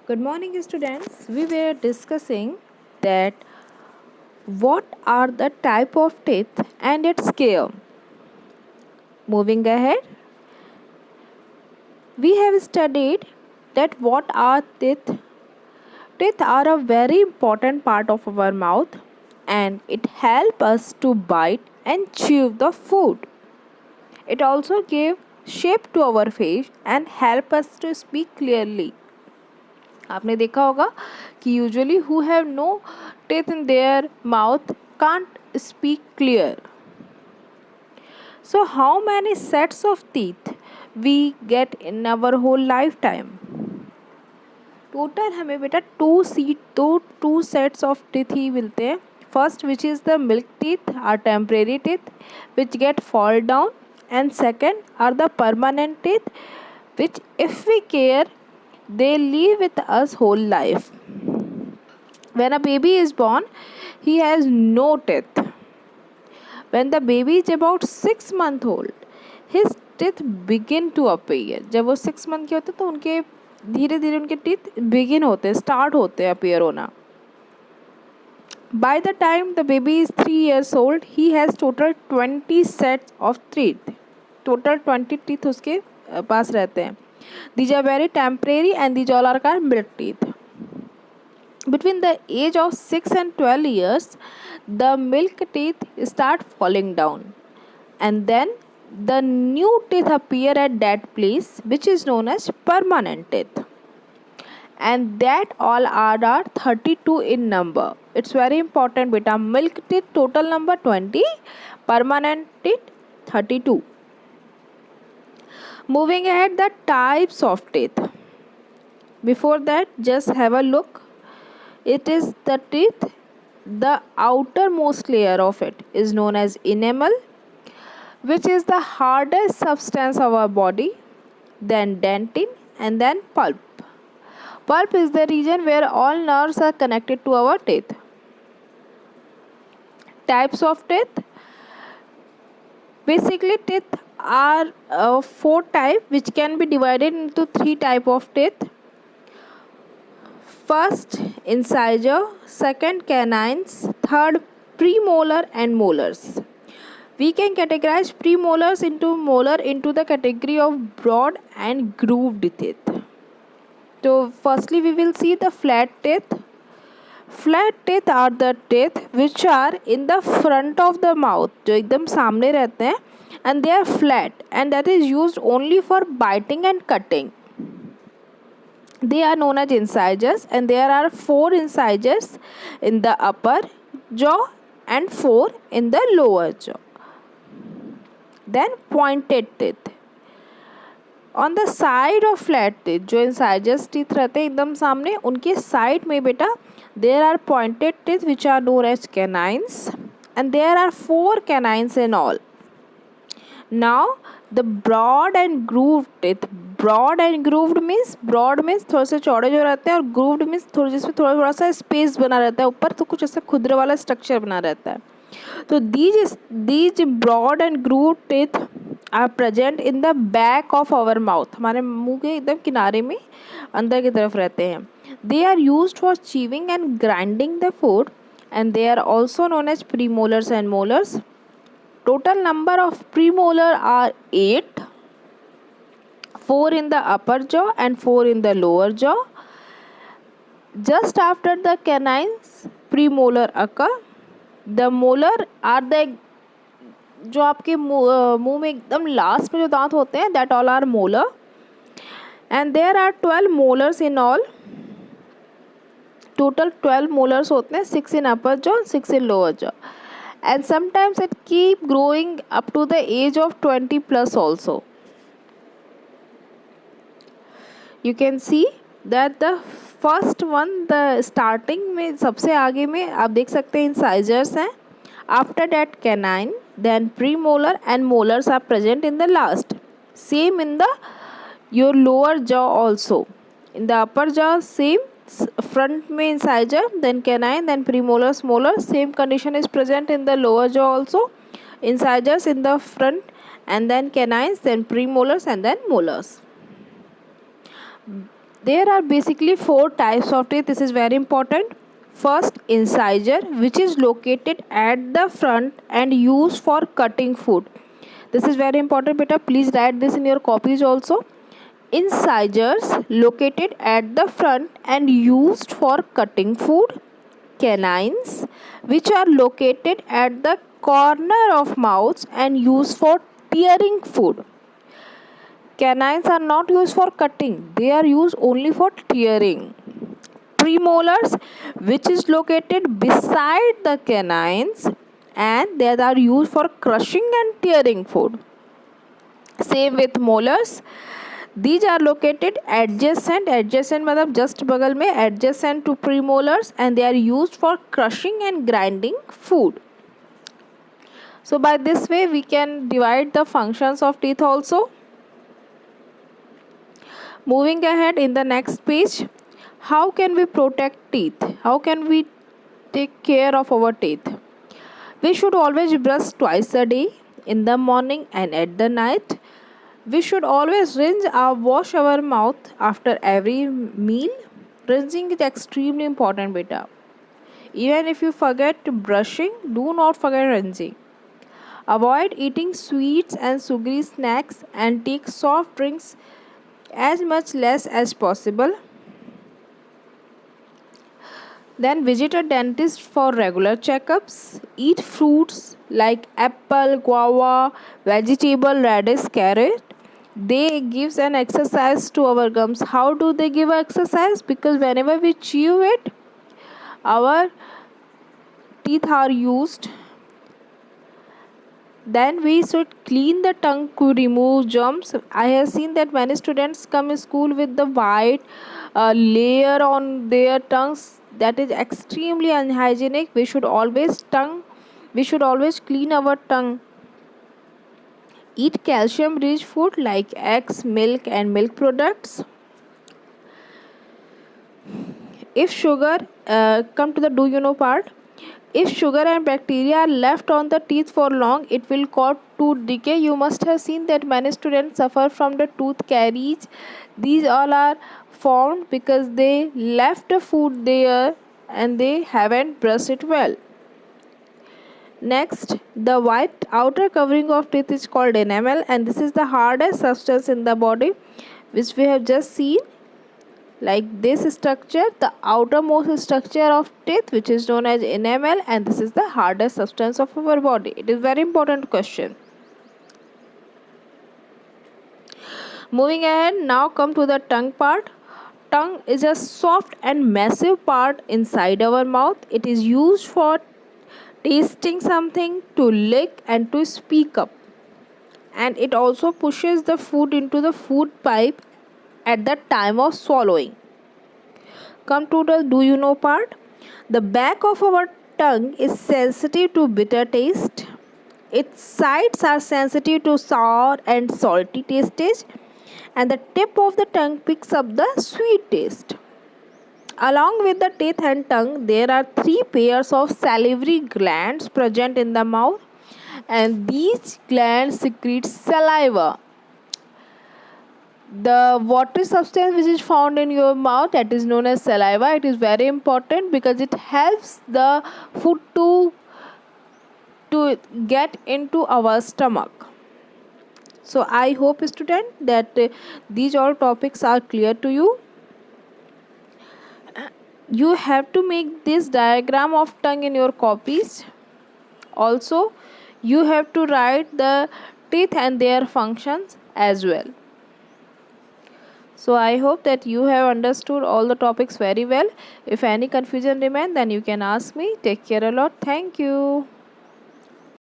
Good morning, students. We were discussing that what are the type of teeth and its care. Moving ahead, we have studied that what are teeth. Teeth are a very important part of our mouth and it helps us to bite and chew the food. It also gives shape to our face and help us to speak clearly. आपने देखा होगा कि usually who have no teeth in their mouth can't speak clear. So how many sets of teeth we get in our whole lifetime. Total हमें बेटा two sets of teeth ही मिलते हैं. First which is the milk teeth or temporary teeth which get fall down and second are the permanent teeth which if we care they live with us whole life. When a baby is born he has no teeth. When the baby is about 6 month old his teeth begin to appear. जब वो 6 month के होते तो उनके धीरे धीरे उनके teeth begin होते हैं, start होते हैं appear होना. By the time the baby is 3 years old he has total 20 sets of teeth. Total 20 teeth उसके पास रहते हैं. These are very temporary and these all are called milk teeth. Between the age of 6 and 12 years, the milk teeth start falling down, and then the new teeth appear at that place, which is known as permanent teeth. And that all are 32 in number. It's very important, beta. Milk teeth total number 20, permanent teeth 32. Moving ahead, the types of teeth. Before that, just have a look. It is the teeth. The outermost layer of it is known as enamel, which is the hardest substance of our body, then dentin, and then pulp. Pulp is the region where all nerves are connected to our teeth. Types of teeth. Basically, teeth are four types which can be divided into three types of teeth. First, incisor, second, canines, third, premolar and molars. We can categorize premolars into molar into the category of broad and grooved teeth. So, firstly, we will see the flat teeth. Flat teeth are the teeth which are in the front of the mouth, जो एकदम सामने रहते हैं, and they are flat and that is used only for biting and cutting. They are known as incisors and there are 4 incisors in the upper jaw and 4 in the lower jaw. Then pointed teeth. On the side of flat teeth, जो incisors teeth रहते हैं एकदम सामने, उनके side में बेटा there are pointed teeth which are known as canines and there are 4 canines in all. Now the broad and grooved teeth. Broad and grooved means broad means थोड़े से चौड़े जो रहते हैं और grooved means थोड़ा जिसमें थोड़ा थोड़ा सा स्पेस बना रहता है ऊपर, तो कुछ ऐसा खुदरे वाला स्ट्रक्चर बना रहता है. तो these broad and grooved teeth are present in the back of our mouth. हमारे मुंह के एकदम किनारे में अंदर की तरफ रहते हैं. They are used for chewing and grinding the food and they are also known as premolars and molars. Total number of premolar are 8, 4 in the upper jaw and 4 in the lower jaw. Just after the canines, premolar occur. The molar are the जो आपके मुंह में एकदम last में जो दांत होते हैं, that all are molar. And there are 12 molars in all. Total 12 molars होते हैं, 6 in upper jaw, 6 in lower jaw. And sometimes it keep growing up to the age of 20 plus also. You can see that the first one, the starting में सबसे आगे में आप देख सकते हैं incisors हैं. After that canine, then premolar and molars are present in the last. Same in the your lower jaw also. In the upper jaw same, front में incisor, then canine, then premolars, molars. Same condition is present in the lower jaw also. Incisors in the front and then canines, then premolars and then molars. There are basically 4 types of teeth. This is very important. First, incisor, which is located at the front and used for cutting food. This is very important, beta. Please write this in your copies also. Incisors located at the front and used for cutting food. Canines, which are located at the corner of mouths and used for tearing food. Canines are not used for cutting, they are used only for tearing. Premolars, which is located beside the canines and they are used for crushing and tearing food. Same with molars. These are located adjacent मतलब just बगल में, adjacent to premolars, and they are used for crushing and grinding food. So by this way we can divide the functions of teeth also. Moving ahead in the next page, how can we protect teeth? How can we take care of our teeth? We should always brush twice a day, in the morning and at the night. We should always rinse or wash our mouth after every meal. Rinsing is extremely important, beta. Even if you forget brushing, do not forget rinsing. Avoid eating sweets and sugary snacks and take soft drinks as much less as possible. Then visit a dentist for regular checkups. Eat fruits like apple, guava, vegetable, radish, carrot. They gives an exercise to our gums. How do they give exercise? Because whenever we chew it, our teeth are used. Then we should clean the tongue to remove germs. I have seen that many students come in school with the white layer on their tongues. That is extremely unhygienic. We should always clean our tongue. Eat calcium rich food like eggs, milk and milk products. If sugar, come to the do you know part. If sugar and bacteria are left on the teeth for long, it will cause tooth decay. You must have seen that many students suffer from the tooth caries. These all are formed because they left the food there and they haven't brushed it well. Next, the white outer covering of teeth is called enamel, and this is the hardest substance in the body, which we have just seen. Like this structure, the outermost structure of teeth, which is known as enamel, and this is the hardest substance of our body. It is very important question. Moving ahead, now come to the tongue part. Tongue is a soft and massive part inside our mouth. It is used for tasting something, to lick and to speak up. And it also pushes the food into the food pipe at the time of swallowing. Come to the do you know part. The back of our tongue is sensitive to bitter taste. Its sides are sensitive to sour and salty tastes, and the tip of the tongue picks up the sweet taste. Along with the teeth and tongue, there are 3 pairs of salivary glands present in the mouth, and these glands secrete saliva. The watery substance which is found in your mouth, that is known as saliva. It is very important because it helps the food to get into our stomach. So I hope, student, that these all topics are clear to you. You have to make this diagram of tongue in your copies. Also, you have to write the teeth and their functions as well. So I hope that you have understood all the topics very well. If any confusion remain, then you can ask me. Take care a lot. Thank you.